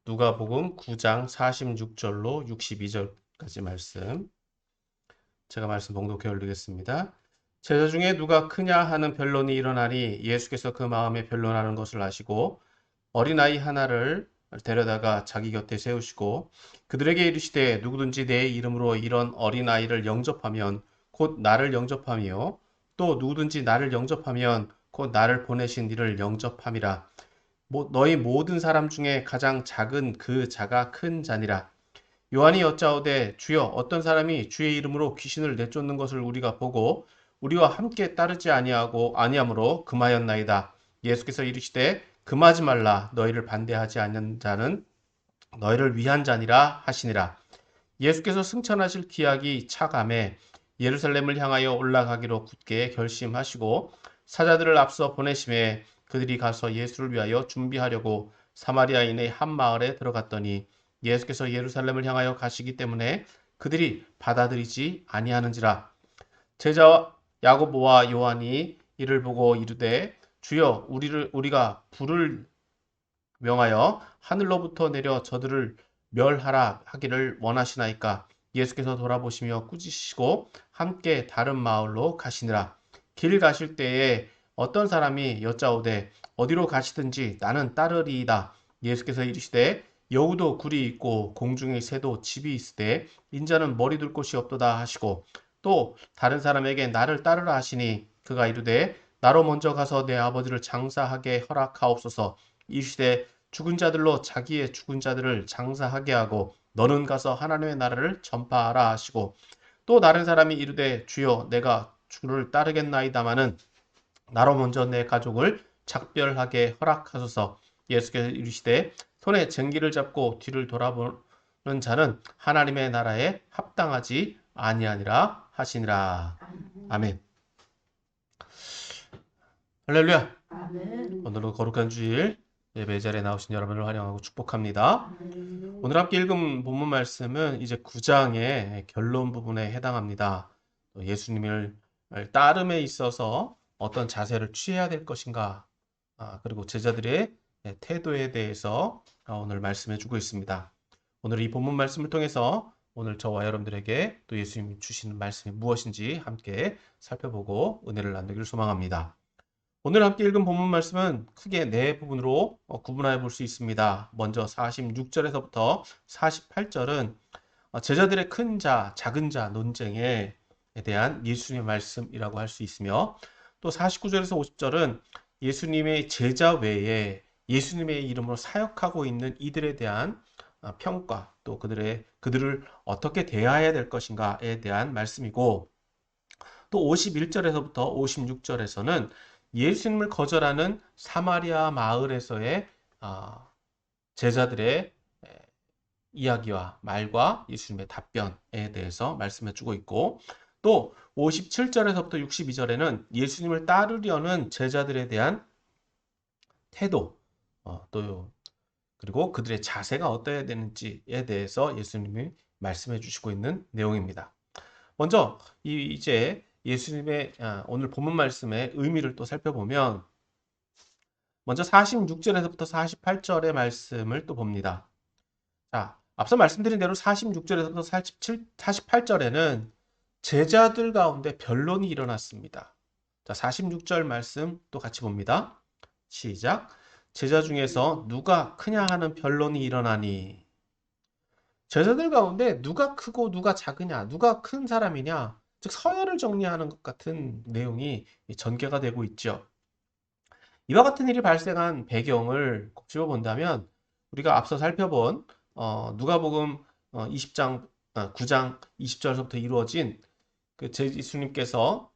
누가복음 9장 46절로 62절까지 말씀. 제가 말씀 봉독해 올리겠습니다. 제자 중에 누가 크냐 하는 변론이 일어나니 예수께서 그 마음에 변론하는 것을 아시고 어린아이 하나를 데려다가 자기 곁에 세우시고 그들에게 이르시되 누구든지 내 이름으로 이런 어린아이를 영접하면 곧 나를 영접하며 또 누구든지 나를 영접하면 곧 나를 보내신 이를 영접함이라. 너희 모든 사람 중에 가장 작은 그 자가 큰 자니라. 요한이 여짜오되 주여 어떤 사람이 주의 이름으로 귀신을 내쫓는 것을 우리가 보고 우리와 함께 따르지 아니하므로 금하였나이다. 예수께서 이르시되 금하지 말라. 너희를 반대하지 않는 자는 너희를 위한 자니라 하시니라. 예수께서 승천하실 기약이 차감해 예루살렘을 향하여 올라가기로 굳게 결심하시고 사자들을 앞서 보내심에 그들이 가서 예수를 위하여 준비하려고 사마리아인의 한 마을에 들어갔더니 예수께서 예루살렘을 향하여 가시기 때문에 그들이 받아들이지 아니하는지라. 제자 야고보와 요한이 이를 보고 이르되 주여 우리가 불을 명하여 하늘로부터 내려 저들을 멸하라 하기를 원하시나이까. 예수께서 돌아보시며 꾸짖으시고 함께 다른 마을로 가시니라. 길 가실 때에 어떤 사람이 여짜오되 어디로 가시든지 나는 따르리이다. 예수께서 이르시되 여우도 굴이 있고 공중의 새도 집이 있으되 인자는 머리 둘 곳이 없도다 하시고 또 다른 사람에게 나를 따르라 하시니 그가 이르되 나로 먼저 가서 내 아버지를 장사하게 허락하옵소서. 이르시되 죽은 자들로 자기의 죽은 자들을 장사하게 하고 너는 가서 하나님의 나라를 전파하라 하시고 또 다른 사람이 이르되 주여 내가 주를 따르겠나이다마는 나로 먼저 내 가족을 작별하게 허락하소서. 예수께서 이르시되 손에 쟁기를 잡고 뒤를 돌아보는 자는 하나님의 나라에 합당하지 아니하니라 하시니라. 아멘. 할렐루야. 아멘. 오늘은 거룩한 주일 예배 자리에 나오신 여러분을 환영하고 축복합니다. 아멘. 오늘 함께 읽은 본문 말씀은 이제 9장의 결론 부분에 해당합니다. 예수님을 따름에 있어서 어떤 자세를 취해야 될 것인가, 그리고 제자들의 태도에 대해서 오늘 말씀해 주고 있습니다. 오늘 이 본문 말씀을 통해서 오늘 저와 여러분들에게 또 예수님이 주시는 말씀이 무엇인지 함께 살펴보고 은혜를 나누기를 소망합니다. 오늘 함께 읽은 본문 말씀은 크게 네 부분으로 구분해 볼 수 있습니다. 먼저 46절에서부터 48절은 제자들의 큰 자, 작은 자 논쟁에 대한 예수님의 말씀이라고 할 수 있으며 또 49절에서 50절은 예수님의 제자 외에 예수님의 이름으로 사역하고 있는 이들에 대한 평가, 또 그들을 어떻게 대해야 될 것인가에 대한 말씀이고 또 51절에서부터 56절에서는 예수님을 거절하는 사마리아 마을에서의 제자들의 이야기와 말과 예수님의 답변에 대해서 말씀해 주고 있고 또 57절에서부터 62절에는 예수님을 따르려는 제자들에 대한 태도 또 그리고 그들의 자세가 어떠해야 되는지에 대해서 예수님이 말씀해 주시고 있는 내용입니다. 먼저 이제 예수님의 오늘 본문 말씀의 의미를 또 살펴보면 먼저 46절에서부터 48절의 말씀을 또 봅니다. 자, 앞서 말씀드린 대로 46절에서부터 48절에는 제자들 가운데 변론이 일어났습니다. 자, 46절 말씀 또 같이 봅니다. 시작. 제자 중에서 누가 크냐 하는 변론이 일어나니. 제자들 가운데 누가 크고 누가 작으냐, 누가 큰 사람이냐, 즉 서열을 정리하는 것 같은 내용이 전개가 되고 있죠. 이와 같은 일이 발생한 배경을 곱씹어 본다면 우리가 앞서 살펴본 누가복음 20장 9장 20절부터 이루어진 그 예수님께서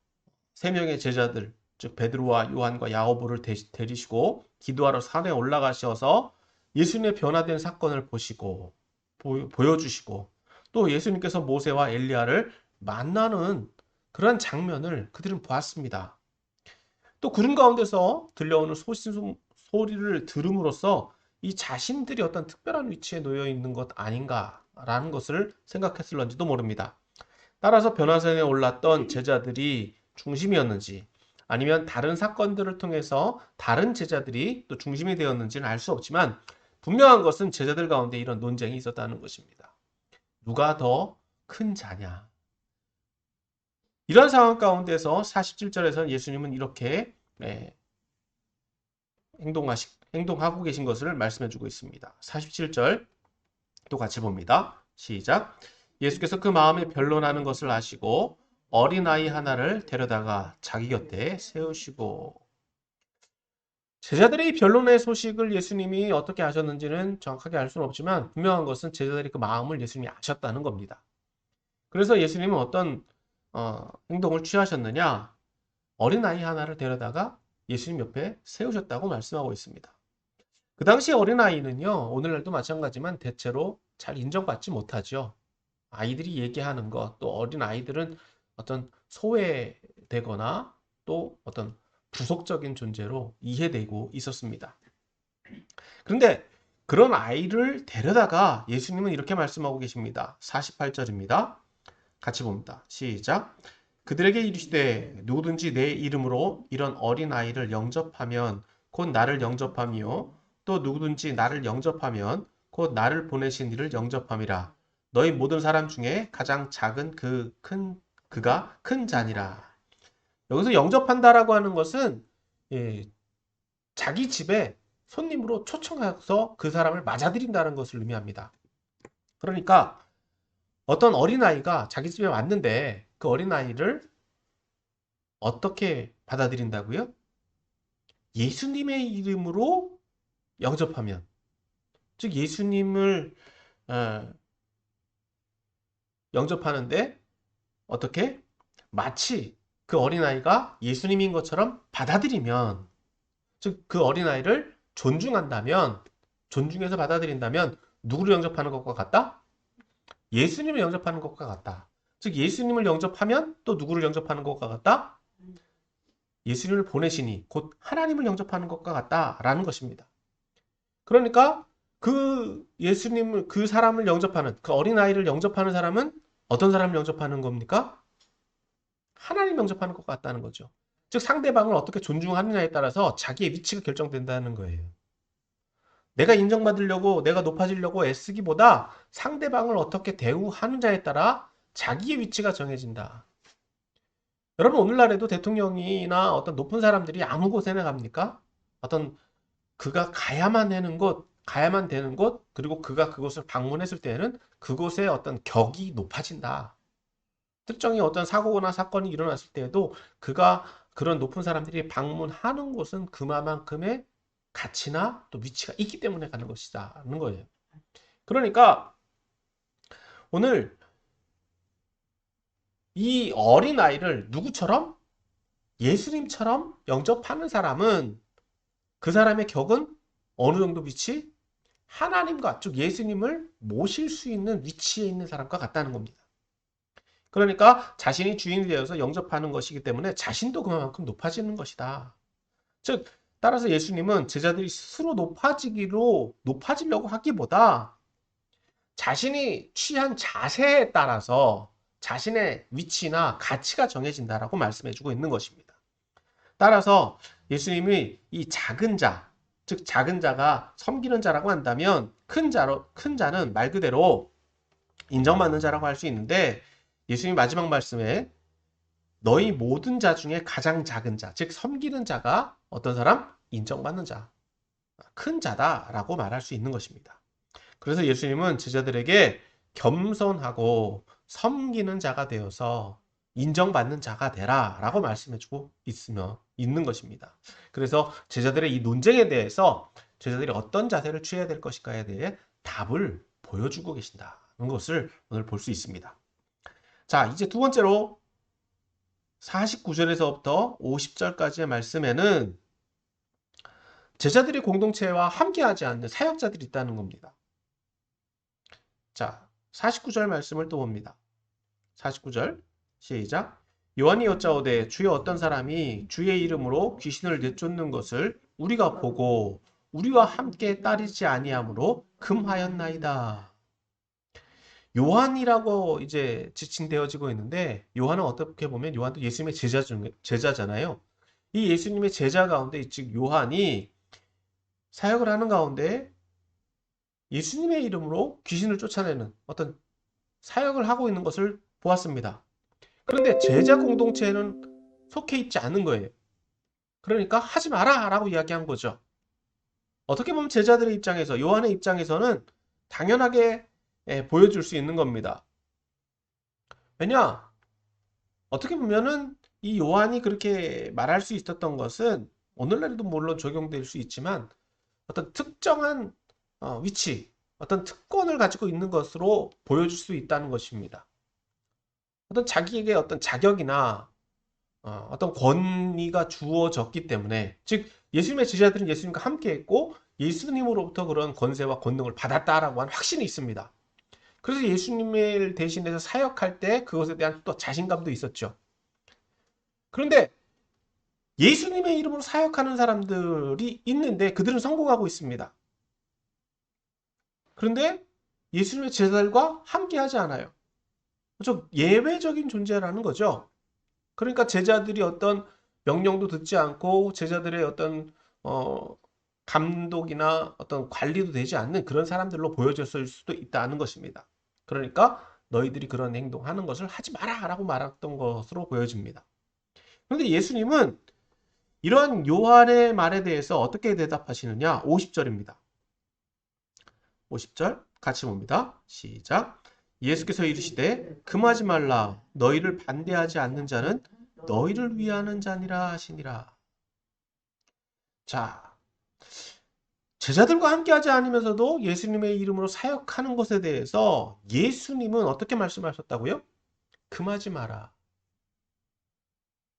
세 명의 제자들 즉 베드로와 요한과 야고보를 데리시고 기도하러 산에 올라가셔서 예수님의 변화된 사건을 보시고 보여주시고 또 예수님께서 모세와 엘리야를 만나는 그런 장면을 그들은 보았습니다. 또 구름 가운데서 들려오는 소리를 들음으로써 이 자신들이 어떤 특별한 위치에 놓여 있는 것 아닌가라는 것을 생각했을런지도 모릅니다. 따라서 변화산에 올랐던 제자들이 중심이었는지 아니면 다른 사건들을 통해서 다른 제자들이 또 중심이 되었는지는 알 수 없지만 분명한 것은 제자들 가운데 이런 논쟁이 있었다는 것입니다. 누가 더 큰 자냐? 이런 상황 가운데서 47절에서는 예수님은 이렇게 행동하고 계신 것을 말씀해 주고 있습니다. 47절 또 같이 봅니다. 시작. 예수께서 그 마음에 변론하는 것을 아시고 어린아이 하나를 데려다가 자기 곁에 세우시고. 제자들의 변론의 소식을 예수님이 어떻게 하셨는지는 정확하게 알 수는 없지만 분명한 것은 제자들이 그 마음을 예수님이 아셨다는 겁니다. 그래서 예수님은 어떤 행동을 취하셨느냐? 어린아이 하나를 데려다가 예수님 옆에 세우셨다고 말씀하고 있습니다. 그 당시 어린아이는요, 오늘날도 마찬가지지만 대체로 잘 인정받지 못하죠. 아이들이 얘기하는 것, 또 어린아이들은 어떤 소외되거나 또 어떤 부속적인 존재로 이해되고 있었습니다. 그런데 그런 아이를 데려다가 예수님은 이렇게 말씀하고 계십니다. 48절입니다. 같이 봅니다. 시작. 그들에게 이르시되 누구든지 내 이름으로 이런 어린아이를 영접하면 곧 나를 영접함이요 또 누구든지 나를 영접하면 곧 나를 보내신 이를 영접함이라. 너희 모든 사람 중에 가장 작은 그가 큰 자니라. 여기서 영접한다라고 하는 것은 자기 집에 손님으로 초청해서 그 사람을 맞아들인다는 것을 의미합니다. 그러니까 어떤 어린아이가 자기 집에 왔는데 그 어린아이를 어떻게 받아들인다고요? 예수님의 이름으로 영접하면, 즉 예수님을 영접하는데 어떻게? 마치 그 어린아이가 예수님인 것처럼 받아들이면, 즉 그 어린아이를 존중한다면, 존중해서 받아들인다면 누구를 영접하는 것과 같다? 예수님을 영접하는 것과 같다. 즉 예수님을 영접하면 또 누구를 영접하는 것과 같다? 예수님을 보내시니 곧 하나님을 영접하는 것과 같다라는 것입니다. 그러니까 그 사람을 영접하는, 그 어린아이를 영접하는 사람은 어떤 사람을 영접하는 겁니까? 하나님 영접하는 것 같다는 거죠. 즉 상대방을 어떻게 존중하느냐에 따라서 자기의 위치가 결정된다는 거예요. 내가 인정받으려고, 내가 높아지려고 애쓰기보다 상대방을 어떻게 대우하느냐에 따라 자기의 위치가 정해진다. 여러분 오늘날에도 대통령이나 어떤 높은 사람들이 아무 곳에나 갑니까? 어떤 그가 가야만 되는 곳, 그리고 그가 그곳을 방문했을 때에는 그곳의 어떤 격이 높아진다. 특정히 어떤 사고나 사건이 일어났을 때에도 그가 그런 높은 사람들이 방문하는 곳은 그만큼의 가치나 또 위치가 있기 때문에 가는 것이다는 거예요. 그러니까 오늘 이 어린아이를 누구처럼? 예수님처럼 영접하는 사람은 그 사람의 격은 어느 정도 위치? 하나님과, 즉 예수님을 모실 수 있는 위치에 있는 사람과 같다는 겁니다. 그러니까 자신이 주인이 되어서 영접하는 것이기 때문에 자신도 그만큼 높아지는 것이다. 즉 따라서 예수님은 제자들이 스스로 높아지려고 하기보다 자신이 취한 자세에 따라서 자신의 위치나 가치가 정해진다라고 말씀해주고 있는 것입니다. 따라서 예수님이 이 작은 자, 즉 작은 자가 섬기는 자라고 한다면 큰 자는 말 그대로 인정받는 자라고 할 수 있는데 예수님 마지막 말씀에 너희 모든 자 중에 가장 작은 자, 즉 섬기는 자가 어떤 사람? 인정받는 자, 큰 자다라고 말할 수 있는 것입니다. 그래서 예수님은 제자들에게 겸손하고 섬기는 자가 되어서 인정받는 자가 되라 라고 말씀해주고 있는 것입니다. 그래서 제자들의 이 논쟁에 대해서 제자들이 어떤 자세를 취해야 될 것인가에 대해 답을 보여주고 계신다는 것을 오늘 볼 수 있습니다. 자, 이제 두 번째로 49절에서부터 50절까지의 말씀에는 제자들이 공동체와 함께하지 않는 사역자들이 있다는 겁니다. 자, 49절 말씀을 또 봅니다. 49절 시작. 요한이 여짜오되 주여 어떤 사람이 주의 이름으로 귀신을 내쫓는 것을 우리가 보고 우리와 함께 따르지 아니하므로 금하였나이다. 요한이라고 이제 지칭되어지고 있는데 요한은 어떻게 보면 요한도 예수님의 제자잖아요. 이 예수님의 제자 가운데 즉 요한이 사역을 하는 가운데 예수님의 이름으로 귀신을 쫓아내는 어떤 사역을 하고 있는 것을 보았습니다. 그런데 제자 공동체에는 속해 있지 않은 거예요. 그러니까 하지 마라 라고 이야기한 거죠. 어떻게 보면 제자들의 입장에서, 요한의 입장에서는 당연하게 보여줄 수 있는 겁니다. 왜냐? 어떻게 보면은 이 요한이 그렇게 말할 수 있었던 것은 오늘날에도 물론 적용될 수 있지만 어떤 특정한 위치, 어떤 특권을 가지고 있는 것으로 보여줄 수 있다는 것입니다. 어떤 자기에게 어떤 자격이나 어떤 권위가 주어졌기 때문에, 즉 예수님의 제자들은 예수님과 함께 했고 예수님으로부터 그런 권세와 권능을 받았다라고 하는 확신이 있습니다. 그래서 예수님을 대신해서 사역할 때 그것에 대한 또 자신감도 있었죠. 그런데 예수님의 이름으로 사역하는 사람들이 있는데 그들은 성공하고 있습니다. 그런데 예수님의 제자들과 함께 하지 않아요. 좀 예외적인 존재라는 거죠. 그러니까 제자들이 어떤 명령도 듣지 않고 제자들의 어떤 어, 감독이나 어떤 관리도 되지 않는 그런 사람들로 보여졌을 수도 있다는 것입니다. 그러니까 너희들이 그런 행동하는 것을 하지 마라 라고 말했던 것으로 보여집니다. 그런데 예수님은 이러한 요한의 말에 대해서 어떻게 대답하시느냐? 50절입니다. 50절 같이 봅니다. 시작. 예수께서 이르시되 금하지 말라. 너희를 반대하지 않는 자는 너희를 위하는 자니라 하시니라. 자, 제자들과 함께하지 않으면서도 예수님의 이름으로 사역하는 것에 대해서 예수님은 어떻게 말씀하셨다고요? 금하지 마라.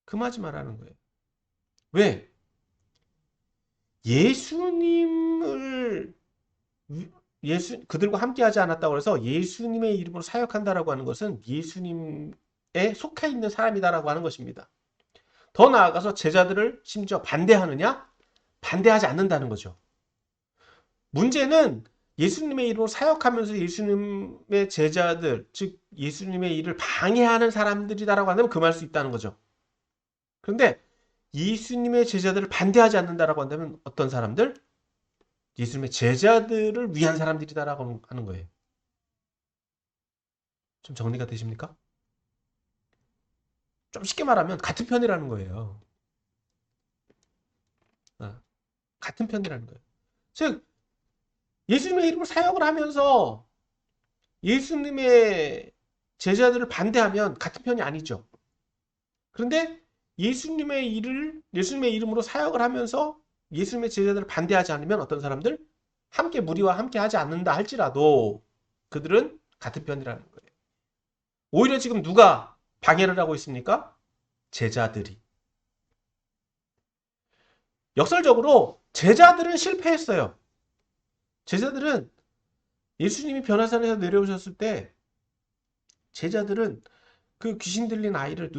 금하지 마라는 거예요. 왜? 예수님을 그들과 함께하지 않았다고 해서 예수님의 이름으로 사역한다라고 하는 것은 예수님에 속해 있는 사람이다라고 하는 것입니다. 더 나아가서 제자들을 심지어 반대하느냐? 반대하지 않는다는 거죠. 문제는 예수님의 이름으로 사역하면서 예수님의 제자들, 즉 예수님의 일을 방해하는 사람들이다라고 하면 금할 수 있다는 거죠. 그런데 예수님의 제자들을 반대하지 않는다라고 한다면 어떤 사람들? 예수님의 제자들을 위한 사람들이다라고 하는 거예요. 좀 정리가 되십니까? 좀 쉽게 말하면 같은 편이라는 거예요. 같은 편이라는 거예요. 즉 예수님의 이름으로 사역을 하면서 예수님의 제자들을 반대하면 같은 편이 아니죠. 그런데 예수님의 이름으로 사역을 하면서 예수님의 제자들을 반대하지 않으면 어떤 사람들? 함께 무리와 함께 하지 않는다 할지라도 그들은 같은 편이라는 거예요. 오히려 지금 누가 방해를 하고 있습니까? 제자들이. 역설적으로 제자들은 실패했어요. 제자들은 예수님이 변화산에서 내려오셨을 때 제자들은 그 귀신 들린 아이를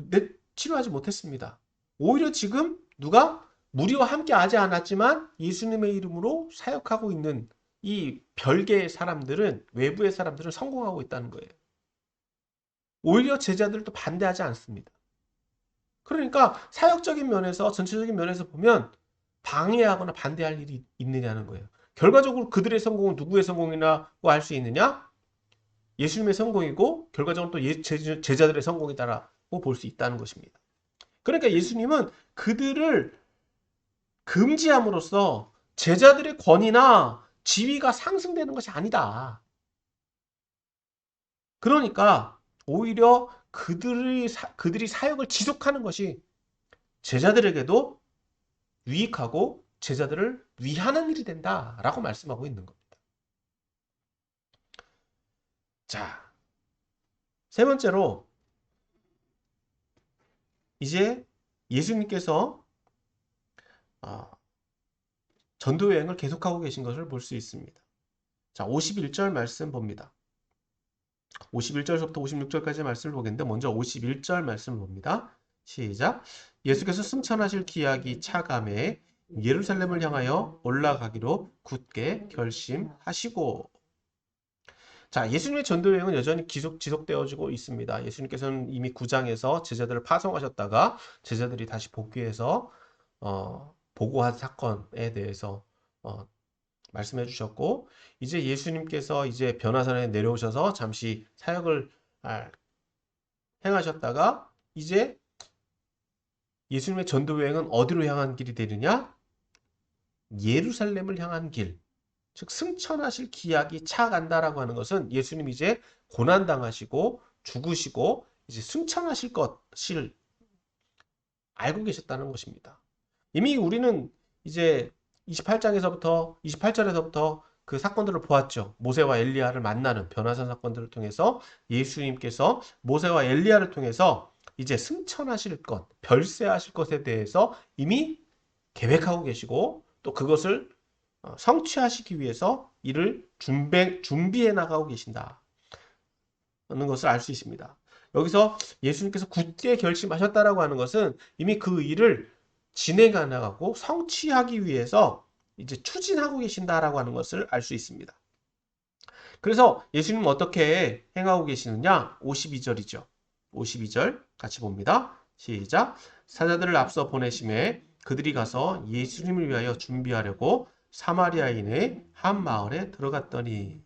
치료하지 못했습니다. 오히려 지금 누가 무리와 함께 하지 않았지만 예수님의 이름으로 사역하고 있는 이 별개의 사람들은, 외부의 사람들은 성공하고 있다는 거예요. 오히려 제자들도 반대하지 않습니다. 그러니까 사역적인 면에서, 전체적인 면에서 보면 방해하거나 반대할 일이 있느냐는 거예요. 결과적으로 그들의 성공은 누구의 성공이라고 할 수 있느냐? 예수님의 성공이고 결과적으로 또 제자들의 성공이다라고 볼 수 있다는 것입니다. 그러니까 예수님은 그들을 금지함으로써 제자들의 권위나 지위가 상승되는 것이 아니다. 그러니까 오히려 그들이 사역을 지속하는 것이 제자들에게도 유익하고 제자들을 위하는 일이 된다라고 말씀하고 있는 겁니다. 자, 세 번째로 이제 예수님께서 전도 여행을 계속하고 계신 것을 볼 수 있습니다. 자, 51절 말씀 봅니다. 51절부터 56절까지 말씀을 보겠는데 먼저 51절 말씀을 봅니다. 시작. 예수께서 승천하실 기약이 차감해 예루살렘을 향하여 올라가기로 굳게 결심하시고. 자, 예수님의 전도 여행은 여전히 지속되어지고 있습니다. 예수님께서는 이미 9장에서 제자들을 파송하셨다가 제자들이 다시 복귀해서 보고한 사건에 대해서 말씀해 주셨고, 이제 예수님께서 이제 변화산에 내려오셔서 잠시 사역을 행하셨다가 이제 예수님의 전도 여행은 어디로 향한 길이 되느냐? 예루살렘을 향한 길. 즉 승천하실 기약이 차간다라고 하는 것은 예수님이 이제 고난 당하시고 죽으시고 이제 승천하실 것을 알고 계셨다는 것입니다. 이미 우리는 이제 28절에서부터 그 사건들을 보았죠. 모세와 엘리야를 만나는 변화산 사건들을 통해서 예수님께서 모세와 엘리야를 통해서 이제 승천하실 것, 별세하실 것에 대해서 이미 계획하고 계시고 또 그것을 성취하시기 위해서 이를 준비해 나가고 계신다는 것을 알 수 있습니다. 여기서 예수님께서 굳게 결심하셨다라고 하는 것은 이미 그 일을 진행해 나가고 성취하기 위해서 이제 추진하고 계신다라고 하는 것을 알 수 있습니다. 그래서 예수님은 어떻게 행하고 계시느냐? 52절이죠. 52절 같이 봅니다. 시작. 사자들을 앞서 보내심에 그들이 가서 예수님을 위하여 준비하려고 사마리아인의 한 마을에 들어갔더니,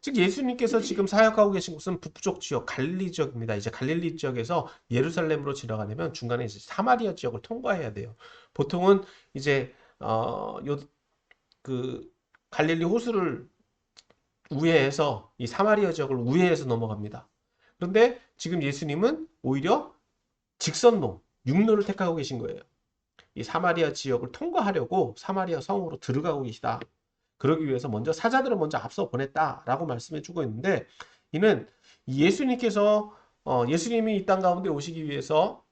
즉 예수님께서 지금 사역하고 계신 곳은 북쪽 지역 갈릴리 지역입니다. 이제 갈릴리 지역에서 예루살렘으로 지나가려면 중간에 이제 사마리아 지역을 통과해야 돼요. 보통은 이제 그 갈릴리 호수를 우회해서 이 사마리아 지역을 우회해서 넘어갑니다. 그런데 지금 예수님은 오히려 직선로, 육로를 택하고 계신 거예요. 이 사마리아 지역을 통과하려고 사마리아 성으로 들어가고 계시다. 그러기 위해서 먼저 사자들을 먼저 앞서 보냈다라고 말씀해 주고 있는데, 이는 예수님께서 예수님이 이 땅 가운데 오시기 위해서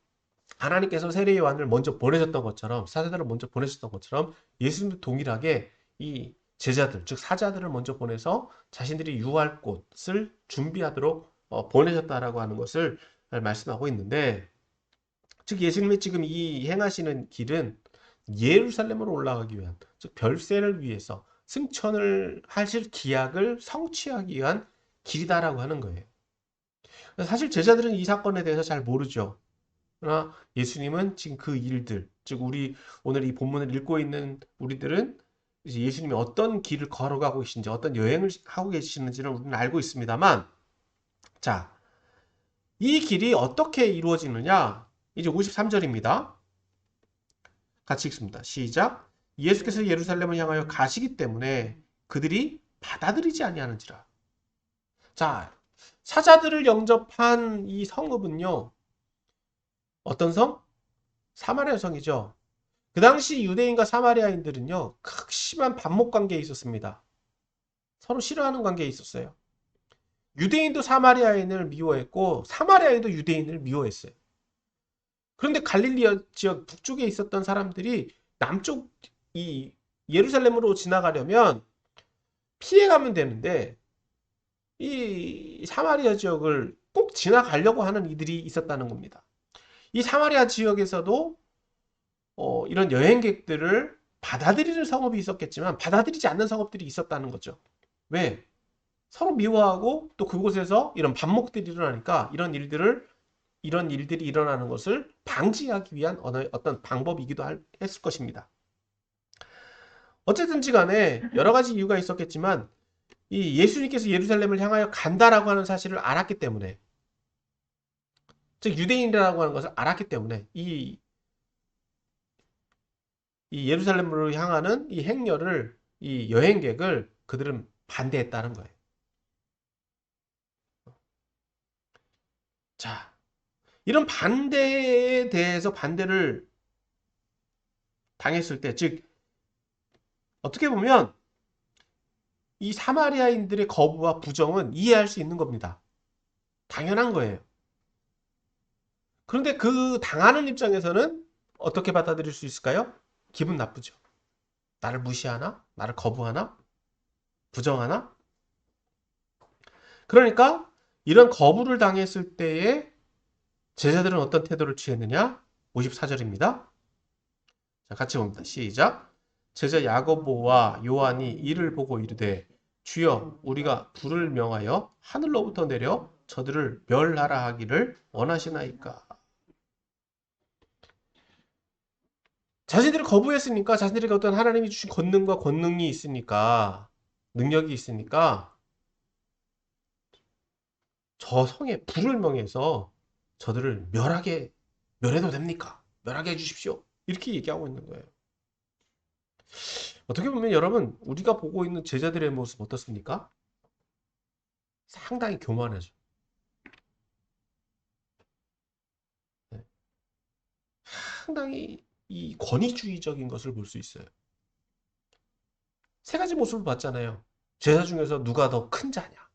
하나님께서 세례 요한을 먼저 보내셨던 것처럼, 사자들을 먼저 보내셨던 것처럼 예수님도 동일하게 이 제자들, 즉 사자들을 먼저 보내서 자신들이 유할 곳을 준비하도록 보내셨다라고 하는 것을 말씀하고 있는데, 즉 예수님이 지금 이 행하시는 길은 예루살렘으로 올라가기 위한, 즉 별세를 위해서 승천을 하실 기약을 성취하기 위한 길이다라고 하는 거예요. 사실 제자들은 이 사건에 대해서 잘 모르죠. 그러나 예수님은 지금 그 일들, 즉 우리 오늘 이 본문을 읽고 있는 우리들은 이제 예수님이 어떤 길을 걸어가고 계신지, 어떤 여행을 하고 계시는지를 우리는 알고 있습니다만, 자, 이 길이 어떻게 이루어지느냐? 이제 53절입니다. 같이 읽습니다. 시작. 예수께서 예루살렘을 향하여 가시기 때문에 그들이 받아들이지 아니하는지라. 자, 사자들을 영접한 이 성읍은요, 어떤 성? 사마리아 성이죠. 그 당시 유대인과 사마리아인들은요, 극심한 반목 관계에 있었습니다. 서로 싫어하는 관계에 있었어요. 유대인도 사마리아인을 미워했고, 사마리아인도 유대인을 미워했어요. 그런데 갈릴리 지역 북쪽에 있었던 사람들이 남쪽 이 예루살렘으로 지나가려면 피해가면 되는데, 이 사마리아 지역을 꼭 지나가려고 하는 이들이 있었다는 겁니다. 이 사마리아 지역에서도 이런 여행객들을 받아들이는 성읍이 있었겠지만 받아들이지 않는 성읍들이 있었다는 거죠. 왜? 서로 미워하고 또 그곳에서 이런 반목들이 일어나니까 이런 일들이 일어나는 것을 방지하기 위한 어떤 방법이기도 했을 것입니다. 어쨌든지 간에 여러 가지 이유가 있었겠지만 이 예수님께서 예루살렘을 향하여 간다라고 하는 사실을 알았기 때문에, 즉 유대인이라고 하는 것을 알았기 때문에 이 예루살렘으로 향하는 이 행렬을, 이 여행객을 그들은 반대했다는 거예요. 자, 이런 반대에 대해서 반대를 당했을 때, 즉 어떻게 보면 이 사마리아인들의 거부와 부정은 이해할 수 있는 겁니다. 당연한 거예요. 그런데 그 당하는 입장에서는 어떻게 받아들일 수 있을까요? 기분 나쁘죠. 나를 무시하나? 나를 거부하나? 부정하나? 그러니까 이런 거부를 당했을 때에 제자들은 어떤 태도를 취했느냐? 54절입니다. 자, 같이 봅니다. 시작. 제자 야고보와 요한이 이를 보고 이르되 주여 우리가 불을 명하여 하늘로부터 내려 저들을 멸하라 하기를 원하시나이까? 자신들이 거부했으니까 자신들에게 어떤 하나님이 주신 권능과 권능이 있으니까 능력이 있으니까 저 성에 불을 명해서 저들을 멸해도 됩니까? 멸하게 해주십시오. 이렇게 얘기하고 있는 거예요. 어떻게 보면 여러분 우리가 보고 있는 제자들의 모습 어떻습니까? 상당히 교만하죠. 네. 상당히 이 권위주의적인 것을 볼 수 있어요. 세 가지 모습을 봤잖아요. 제자 중에서 누가 더 큰 자냐.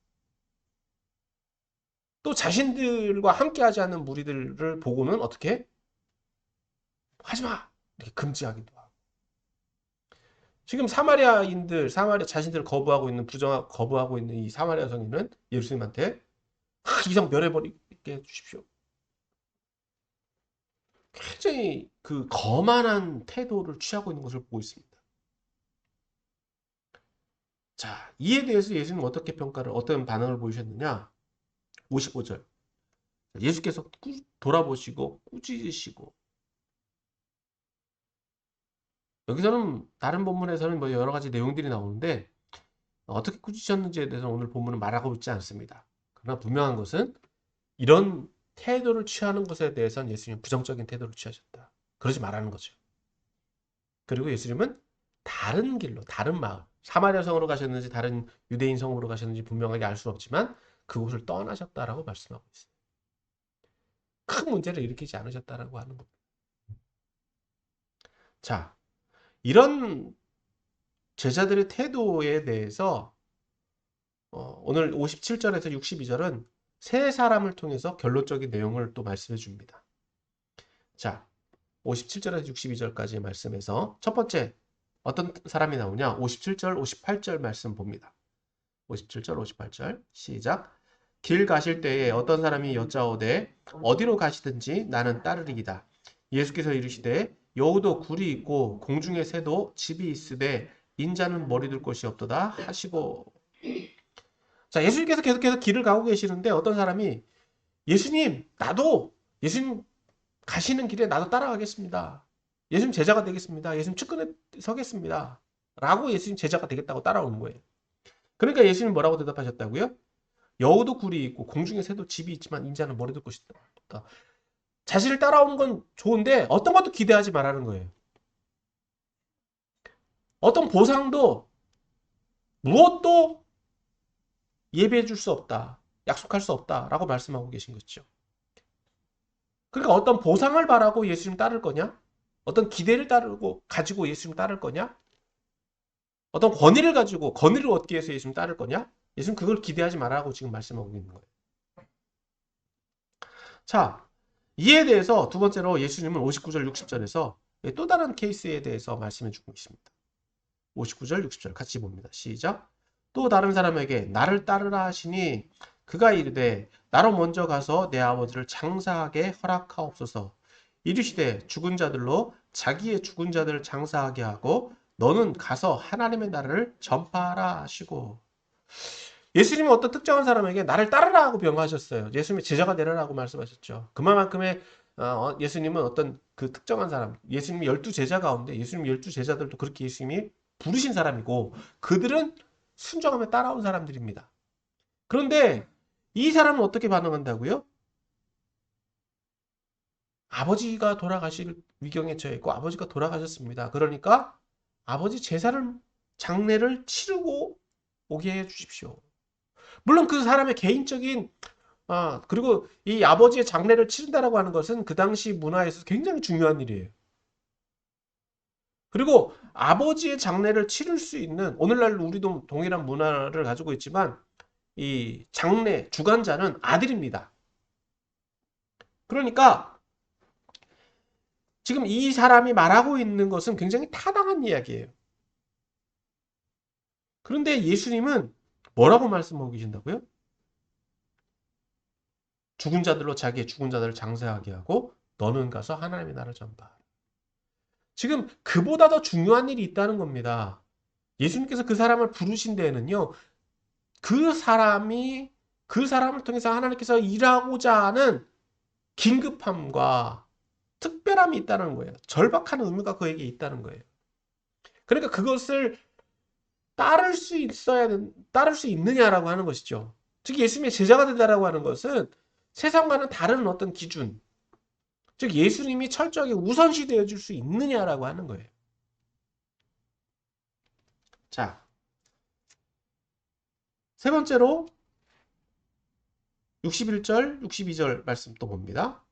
또 자신들과 함께하지 않는 무리들을 보고는 어떻게? 하지마! 이렇게 금지하기도 하고. 지금 사마리아 자신들을 거부하고 있는 이 사마리아 성인은 예루살렘한테 이성 멸해버리게 해주십시오. 굉장히 그 거만한 태도를 취하고 있는 것을 보고 있습니다. 자, 이에 대해서 예수님은 어떤 반응을 보이셨느냐? 55절. 예수께서 돌아보시고 꾸짖으시고, 여기서는 다른 본문에서는 뭐 여러 가지 내용들이 나오는데 어떻게 꾸짖으셨는지에 대해서는 오늘 본문은 말하고 있지 않습니다. 그러나 분명한 것은 이런 태도를 취하는 것에 대해서는 예수님은 부정적인 태도를 취하셨다. 그러지 말라는 거죠. 그리고 예수님은 다른 길로, 다른 마을, 사마리아 성으로 가셨는지 다른 유대인 성으로 가셨는지 분명하게 알 수 없지만 그곳을 떠나셨다라고 말씀하고 있어요. 큰 문제를 일으키지 않으셨다라고 하는 겁니다. 자, 이런 제자들의 태도에 대해서 오늘 57절에서 62절은 세 사람을 통해서 결론적인 내용을 또 말씀해 줍니다. 자, 57절에서 62절까지의 말씀에서 첫 번째 어떤 사람이 나오냐? 57절, 58절 말씀 봅니다. 57절, 58절 시작. 길 가실 때에 어떤 사람이 여짜오되 어디로 가시든지 나는 따르리이다. 예수께서 이르시되 여우도 굴이 있고 공중의 새도 집이 있으되 인자는 머리둘 곳이 없도다 하시고. 자, 예수님께서 계속해서 길을 가고 계시는데 어떤 사람이 예수님 가시는 길에 나도 따라가겠습니다. 예수님 제자가 되겠습니다. 예수님 측근에 서겠습니다. 라고 예수님 제자가 되겠다고 따라오는 거예요. 그러니까 예수님 뭐라고 대답하셨다고요? 여우도 굴이 있고 공중의 새도 집이 있지만 인자는 머리둘 곳이 없다. 자신을 따라오는 건 좋은데 어떤 것도 기대하지 말라는 거예요. 어떤 보상도 무엇도 예배해 줄 수 없다. 약속할 수 없다라고 말씀하고 계신 거죠. 그러니까 어떤 보상을 바라고 예수님 따를 거냐? 어떤 기대를 가지고 예수님 따를 거냐? 어떤 권위를 얻기 위해서 예수님 따를 거냐? 예수님 그걸 기대하지 말라고 지금 말씀하고 있는 거예요. 자, 이에 대해서 두 번째로 예수님은 59절, 60절에서 또 다른 케이스에 대해서 말씀해 주고 있습니다. 59절, 60절 같이 봅니다. 시작. 또 다른 사람에게 나를 따르라 하시니 그가 이르되 나로 먼저 가서 내 아버지를 장사하게 허락하옵소서. 이르시되 죽은 자들로 자기의 죽은 자들을 장사하게 하고 너는 가서 하나님의 나라를 전파하라 하시고. 예수님은 어떤 특정한 사람에게 나를 따르라 하고 명하셨어요. 예수님의 제자가 되라라고 말씀하셨죠. 그만큼의 예수님은 어떤 그 특정한 사람, 예수님 12제자 가운데 예수님 12제자들도 그렇게 예수님이 부르신 사람이고 그들은 순종하며 따라온 사람들입니다. 그런데 이 사람은 어떻게 반응한다고요? 아버지가 돌아가실 위경에 처했고 아버지가 돌아가셨습니다. 그러니까 아버지 장례를 치르고 오게 해 주십시오. 물론 그 사람의 개인적인 그리고 이 아버지의 장례를 치른다라고 하는 것은 그 당시 문화에서 굉장히 중요한 일이에요. 그리고 아버지의 장례를 치를 수 있는 오늘날 우리도 동일한 문화를 가지고 있지만 이 장례 주관자는 아들입니다. 그러니까 지금 이 사람이 말하고 있는 것은 굉장히 타당한 이야기예요. 그런데 예수님은 뭐라고 말씀하고 계신다고요? 죽은 자들로 자기의 죽은 자들을 장사하게 하고 너는 가서 하나님의 나라를 전파하라. 지금 그보다 더 중요한 일이 있다는 겁니다. 예수님께서 그 사람을 부르신 데에는요. 그 사람을 통해서 하나님께서 일하고자 하는 긴급함과 특별함이 있다는 거예요. 절박한 의무가 그에게 있다는 거예요. 그러니까 그것을 따를 수 있느냐라고 하는 것이죠. 즉 예수님의 제자가 된다라고 하는 것은 세상과는 다른 어떤 기준, 즉 예수님이 철저하게 우선시 되어 줄 수 있느냐라고 하는 거예요. 자, 세 번째로 61절, 62절 말씀 또 봅니다.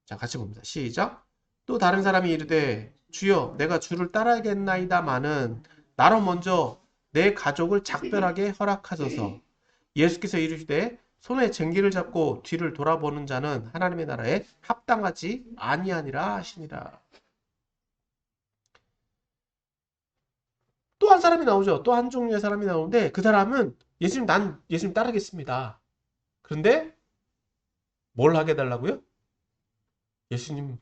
자, 같이 봅니다. 시작. 또 다른 사람이 이르되 주여 내가 주를 따라야겠나이다마는 나로 먼저 내 가족을 작별하게 허락하소서. 예수께서 이르시되 손에 쟁기를 잡고 뒤를 돌아보는 자는 하나님의 나라에 합당하지 아니하니라 하시니라. 또 한 사람이 나오죠. 또 한 종류의 사람이 나오는데 그 사람은 난 예수님 따르겠습니다. 그런데 뭘 하게 달라고요? 예수님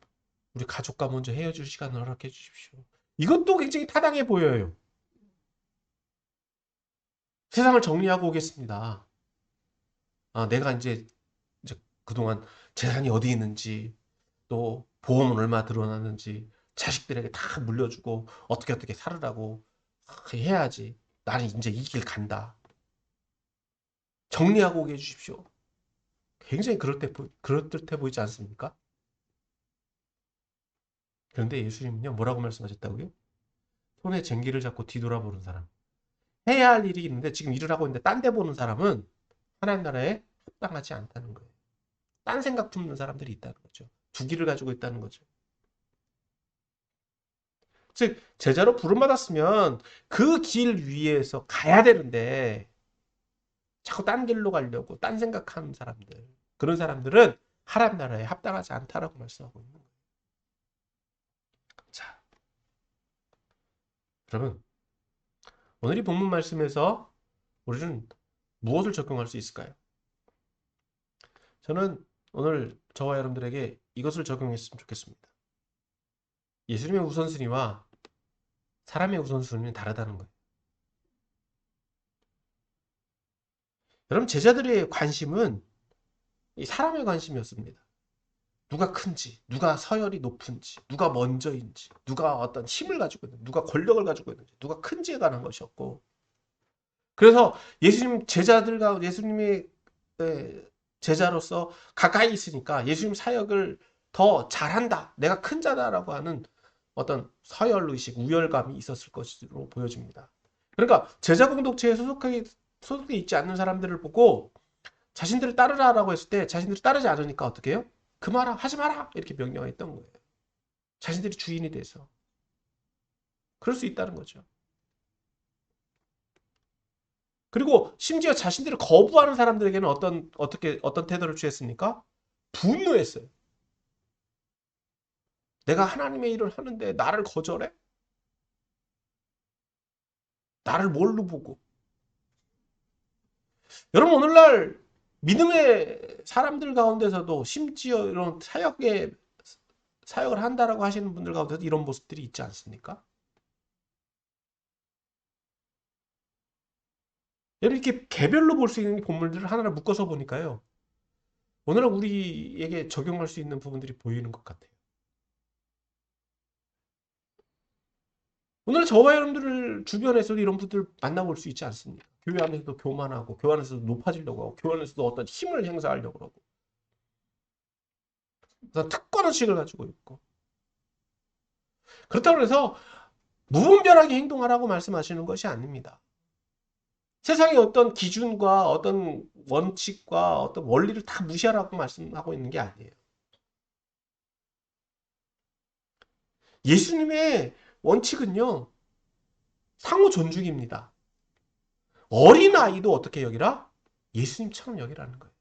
우리 가족과 먼저 헤어질 시간을 허락해 주십시오. 이것도 굉장히 타당해 보여요. 세상을 정리하고 오겠습니다. 내가 이제 그동안 재산이 어디 있는지, 또 보험은 얼마 들어놨는지, 자식들에게 다 물려주고, 어떻게 살으라고 해야지. 나는 이제 이 길 간다. 정리하고 오게 해주십시오. 굉장히 그럴듯해 보이지 않습니까? 그런데 예수님은요, 뭐라고 말씀하셨다고요? 손에 쟁기를 잡고 뒤돌아보는 사람. 해야 할 일이 있는데 지금 일을 하고 있는데 딴 데 보는 사람은 하나님 나라에 합당하지 않다는 거예요. 딴 생각 품는 사람들이 있다는 거죠. 두 길을 가지고 있다는 거죠. 즉 제자로 부름받았으면 그 길 위에서 가야 되는데 자꾸 딴 길로 가려고 딴 생각하는 사람들, 그런 사람들은 하나님 나라에 합당하지 않다라고 말씀하고 있는 거예요. 자, 그러면 오늘 이 본문 말씀에서 우리는 무엇을 적용할 수 있을까요? 저는 오늘 저와 여러분들에게 이것을 적용했으면 좋겠습니다. 예수님의 우선순위와 사람의 우선순위는 다르다는 거예요. 여러분 제자들의 관심은 이 사람의 관심이었습니다. 누가 큰지, 누가 서열이 높은지, 누가 먼저인지, 누가 어떤 힘을 가지고 있는지, 누가 권력을 가지고 있는지, 누가 큰지에 관한 것이었고, 그래서 예수님의 제자로서 가까이 있으니까 예수님 사역을 더 잘한다, 내가 큰 자다라고 하는 어떤 서열의식, 우열감이 있었을 것으로 보여집니다. 그러니까 제자 공동체에 소속돼 있지 않는 사람들을 보고 자신들을 따르라라고 했을 때 자신들이 따르지 않으니까 어떻게 해요? 그 말아 하지 마라 이렇게 명령했던 거예요. 자신들이 주인이 돼서 그럴 수 있다는 거죠. 그리고 심지어 자신들을 거부하는 사람들에게는 어떤 태도를 취했습니까? 분노했어요. 내가 하나님의 일을 하는데 나를 거절해? 나를 뭘로 보고? 여러분 오늘날 믿음의 사람들 가운데서도 심지어 이런 사역을 한다라고 하시는 분들 가운데도 이런 모습들이 있지 않습니까? 이렇게 개별로 볼 수 있는 본문들을 하나를 묶어서 보니까요. 오늘날 우리에게 적용할 수 있는 부분들이 보이는 것 같아요. 오늘 저와 여러분들 주변에서도 이런 분들 만나볼 수 있지 않습니까? 교회 안에서도 교만하고, 교회 안에서도 높아지려고 하고, 교회 안에서도 어떤 힘을 행사하려고 하고, 어떤 특권의식을 가지고 있고. 그렇다고 해서 무분별하게 행동하라고 말씀하시는 것이 아닙니다. 세상의 어떤 기준과 어떤 원칙과 어떤 원리를 다 무시하라고 말씀하고 있는 게 아니에요. 예수님의 원칙은요, 상호 존중입니다. 어린아이도 어떻게 여기라? 예수님처럼 여기라는 거예요.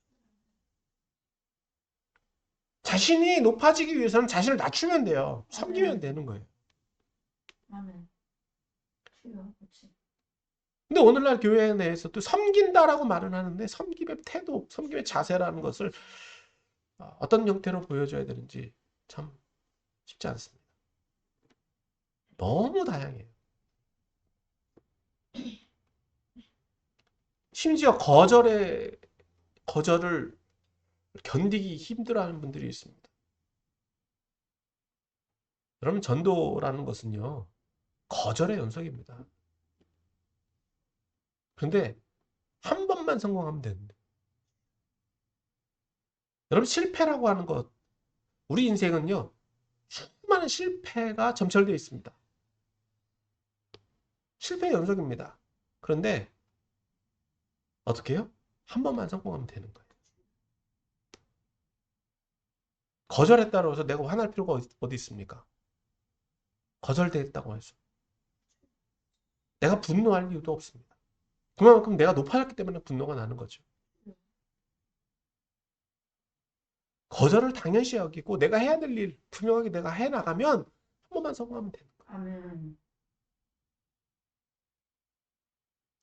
자신이 높아지기 위해서는 자신을 낮추면 돼요. 섬기면 되는 거예요. 근데 오늘날 교회 내에서도 섬긴다라고 말은 하는데 섬김의 태도, 섬김의 자세라는 것을 어떤 형태로 보여줘야 되는지 참 쉽지 않습니다. 너무 다양해요. 심지어 거절을 견디기 힘들어하는 분들이 있습니다. 여러분, 전도라는 것은요, 거절의 연속입니다. 그런데 한 번만 성공하면 되는데. 여러분, 실패라고 하는 것, 우리 인생은요, 수많은 실패가 점철되어 있습니다. 실패의 연속입니다. 그런데 어떻게 해요? 한 번만 성공하면 되는 거예요. 거절했다고 해서 내가 화날 필요가 어디 있습니까? 거절됐다고 해서. 내가 분노할 이유도 없습니다. 그만큼 내가 높아졌기 때문에 분노가 나는 거죠. 거절을 당연시 여기고 내가 해야 될 일 분명하게 내가 해나가면 한 번만 성공하면 되는 거예요. 아멘.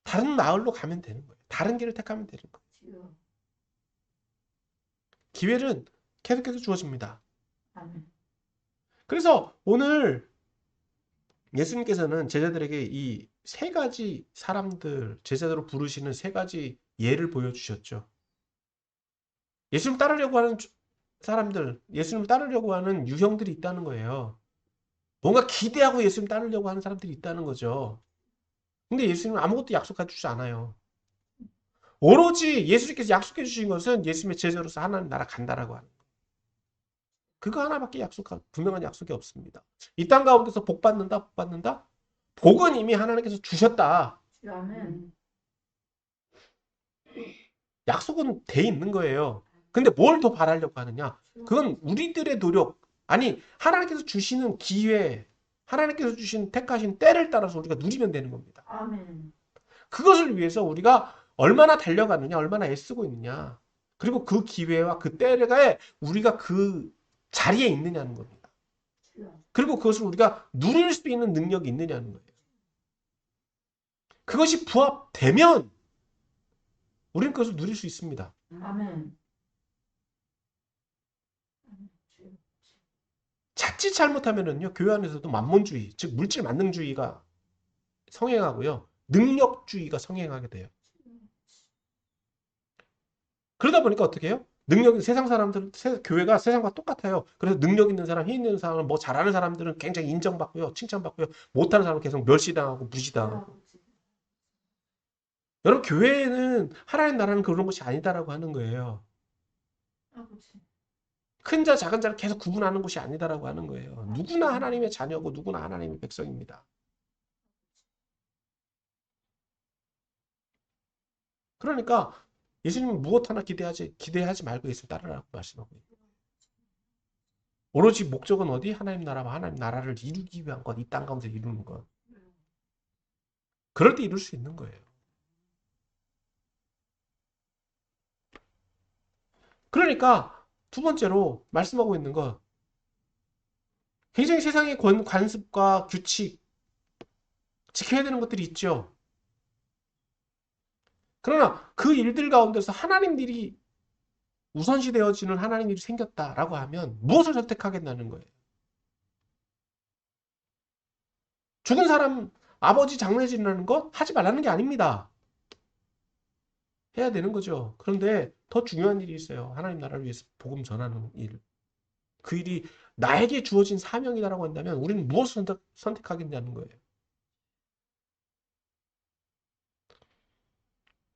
다른 마을로 가면 되는 거예요. 다른 길을 택하면 되는 거예요. 주여. 기회는 계속해서 주어집니다. 아멘. 그래서 오늘 예수님께서는 제자들에게 이 세 가지 사람들, 제자들로 부르시는 세 가지 예를 보여주셨죠. 예수님 따르려고 하는 사람들, 예수님 따르려고 하는 유형들이 있다는 거예요. 뭔가 기대하고 예수님 따르려고 하는 사람들이 있다는 거죠. 근데 예수님은 아무것도 약속해 주지 않아요. 오로지 예수님께서 약속해 주신 것은 예수님의 제자로서 하나님 나라 간다라고 하는 거예요. 그거 하나밖에 분명한 약속이 없습니다. 이 땅 가운데서 복 받는다, 복 받는다? 복은 이미 하나님께서 주셨다. 주여. 아멘. 약속은 돼 있는 거예요. 근데 뭘 더 바라려고 하느냐? 그건 우리들의 노력, 아니 하나님께서 주시는 기회, 하나님께서 주신 택하신 때를 따라서 우리가 누리면 되는 겁니다. 아멘. 그것을 위해서 우리가 얼마나 달려가느냐, 얼마나 애쓰고 있느냐, 그리고 그 기회와 그 때에 우리가 그 자리에 있느냐는 겁니다. 주여. 그리고 그것을 우리가 누릴 수 있는 능력이 있느냐는 거예요. 그것이 부합되면 우리는 그것을 누릴 수 있습니다. 아멘. 주여. 자칫 잘못하면은요, 교회 안에서도 만몬주의, 즉 물질 만능주의가 성행하고요, 능력주의가 성행하게 돼요. 그러다 보니까 어떻게 해요? 능력, 세상 사람들, 교회가 세상과 똑같아요. 그래서 능력 있는 사람, 힘 있는 사람, 뭐 잘하는 사람들은 굉장히 인정받고요, 칭찬받고요, 못하는 사람은 계속 멸시당하고 무시당하고. 여러분, 교회는 하나님 나라는 그런 것이 아니다라고 하는 거예요. 아버지. 큰 자, 작은 자를 계속 구분하는 것이 아니다라고 하는 거예요. 누구나 하나님의 자녀고 누구나 하나님의 백성입니다. 그러니까 예수님은 무엇 하나 기대하지 말고 예수 따르라고 말씀하고 있어요. 오로지 목적은 어디? 하나님 나라와 하나님 나라를 이루기 위한 것, 이 땅 가운데 이루는 것. 그럴 때 이룰 수 있는 거예요. 그러니까 두 번째로 말씀하고 있는 거, 굉장히 세상의 관습과 규칙, 지켜야 되는 것들이 있죠. 그러나 그 일들 가운데서 하나님 일이 우선시 되어지는 하나님 일이 생겼다라고 하면 무엇을 선택하겠다는 거예요. 죽은 사람 아버지 장례 지내는 거 하지 말라는 게 아닙니다. 해야 되는 거죠. 그런데 더 중요한 일이 있어요. 하나님 나라를 위해서 복음 전하는 일. 그 일이 나에게 주어진 사명이다라고 한다면 우리는 무엇을 선택하겠냐는 거예요.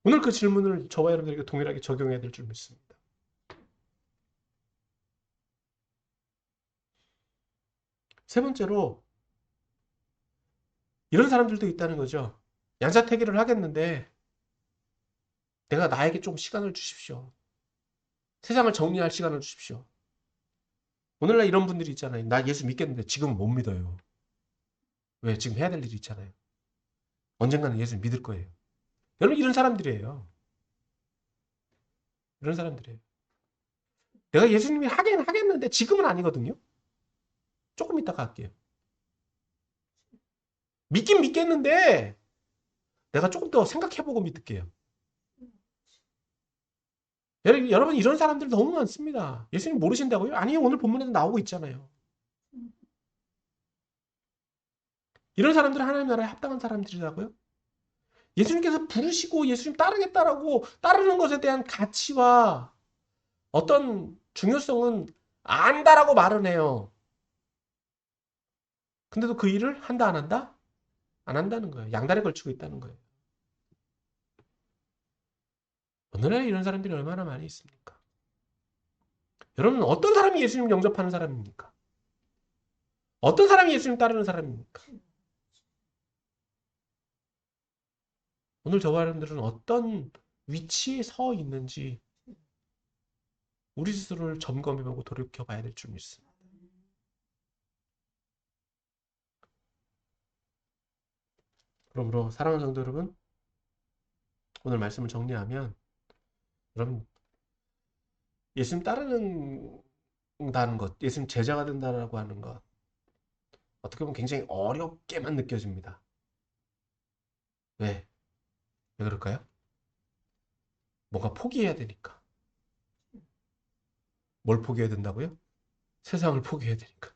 오늘 그 질문을 저와 여러분들에게 동일하게 적용해야 될 줄 믿습니다. 세 번째로 이런 사람들도 있다는 거죠. 양자택일을 하겠는데 내가 나에게 좀 시간을 주십시오. 세상을 정리할 시간을 주십시오. 오늘날 이런 분들이 있잖아요. 나 예수 믿겠는데 지금은 못 믿어요. 왜? 지금 해야 될 일이 있잖아요. 언젠가는 예수 믿을 거예요. 여러분, 이런 사람들이에요. 이런 사람들이에요. 내가 예수님이 하긴 하겠는데 지금은 아니거든요. 조금 이따가 할게요. 믿긴 믿겠는데 내가 조금 더 생각해보고 믿을게요. 여러분, 이런 사람들 너무 많습니다. 예수님 모르신다고요? 아니요, 오늘 본문에도 나오고 있잖아요. 이런 사람들은 하나님 나라에 합당한 사람들이라고요? 예수님께서 부르시고 예수님 따르겠다라고 따르는 것에 대한 가치와 어떤 중요성은 안다라고 말은 해요. 근데도 그 일을 한다, 안 한다? 안 한다는 거예요. 양다리에 걸치고 있다는 거예요. 오늘날 이런 사람들이 얼마나 많이 있습니까? 여러분, 어떤 사람이 예수님 영접하는 사람입니까? 어떤 사람이 예수님 따르는 사람입니까? 오늘 저와 여러분들은 어떤 위치에 서 있는지 우리 스스로를 점검해보고 돌이켜봐야 될 줄 믿습니다. 그러므로 사랑하는 성도 여러분, 오늘 말씀을 정리하면 여러분, 예수님 따르는다는 것, 예수님 제자가 된다라고 하는 것, 어떻게 보면 굉장히 어렵게만 느껴집니다. 왜? 왜 그럴까요? 뭔가 포기해야 되니까. 뭘 포기해야 된다고요? 세상을 포기해야 되니까.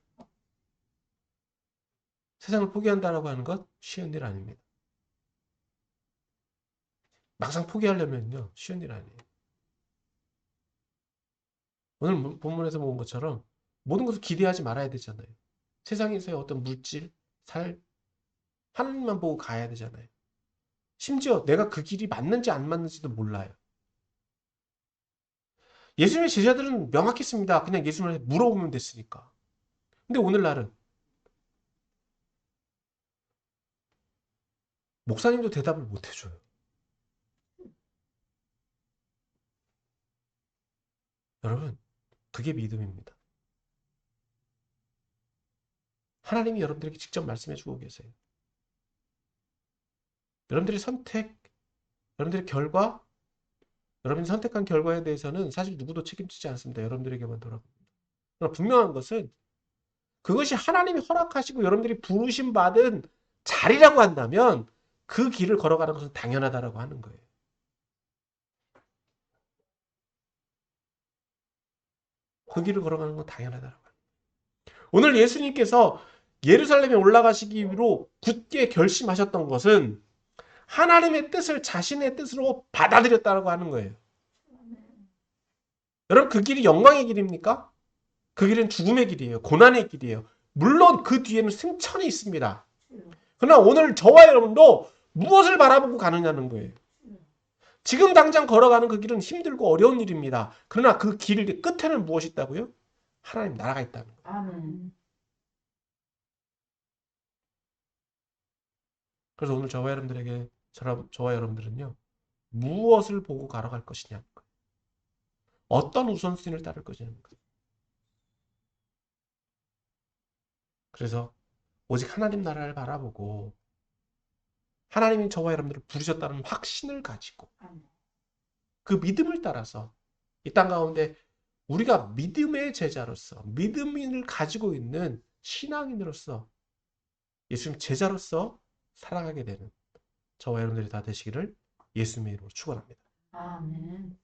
세상을 포기한다라고 하는 것 쉬운 일 아닙니다. 막상 포기하려면요, 쉬운 일 아니에요. 오늘 본문에서 본 것처럼 모든 것을 기대하지 말아야 되잖아요. 세상에서의 어떤 물질, 살, 하나님만 보고 가야 되잖아요. 심지어 내가 그 길이 맞는지 안 맞는지도 몰라요. 예수님의 제자들은 명확했습니다. 그냥 예수님한테 물어보면 됐으니까. 근데 오늘날은 목사님도 대답을 못 해줘요. 여러분, 그게 믿음입니다. 하나님이 여러분들에게 직접 말씀해주고 계세요. 여러분들의 선택, 여러분들의 결과, 여러분이 선택한 결과에 대해서는 사실 누구도 책임지지 않습니다. 여러분들에게만 돌아갑니다. 그러나 분명한 것은 그것이 하나님이 허락하시고 여러분들이 부르심 받은 자리라고 한다면 그 길을 걸어가는 것은 당연하다라고 하는 거예요. 그 길을 걸어가는 건 당연하다라고 하는 거예요. 오늘 예수님께서 예루살렘에 올라가시기로 굳게 결심하셨던 것은 하나님의 뜻을 자신의 뜻으로 받아들였다고 하는 거예요. 여러분, 그 길이 영광의 길입니까? 그 길은 죽음의 길이에요. 고난의 길이에요. 물론 그 뒤에는 승천이 있습니다. 그러나 오늘 저와 여러분도 무엇을 바라보고 가느냐는 거예요. 지금 당장 걸어가는 그 길은 힘들고 어려운 일입니다. 그러나 그 길 끝에는 무엇이 있다고요? 하나님 나라가 있다는 거예요. 아멘. 그래서 오늘 저와 여러분들에게 저와 여러분들은요. 무엇을 보고 걸어갈 것이냐. 어떤 우선순위를 따를 것이냐는 거예요. 그래서 오직 하나님 나라를 바라보고 하나님이 저와 여러분들을 부르셨다는 확신을 가지고 아멘. 그 믿음을 따라서 이 땅 가운데 우리가 믿음의 제자로서 믿음을 가지고 있는 신앙인으로서 예수님 제자로서 살아가게 되는 저와 여러분들이 다 되시기를 예수님의 이름으로 축원합니다. 아멘.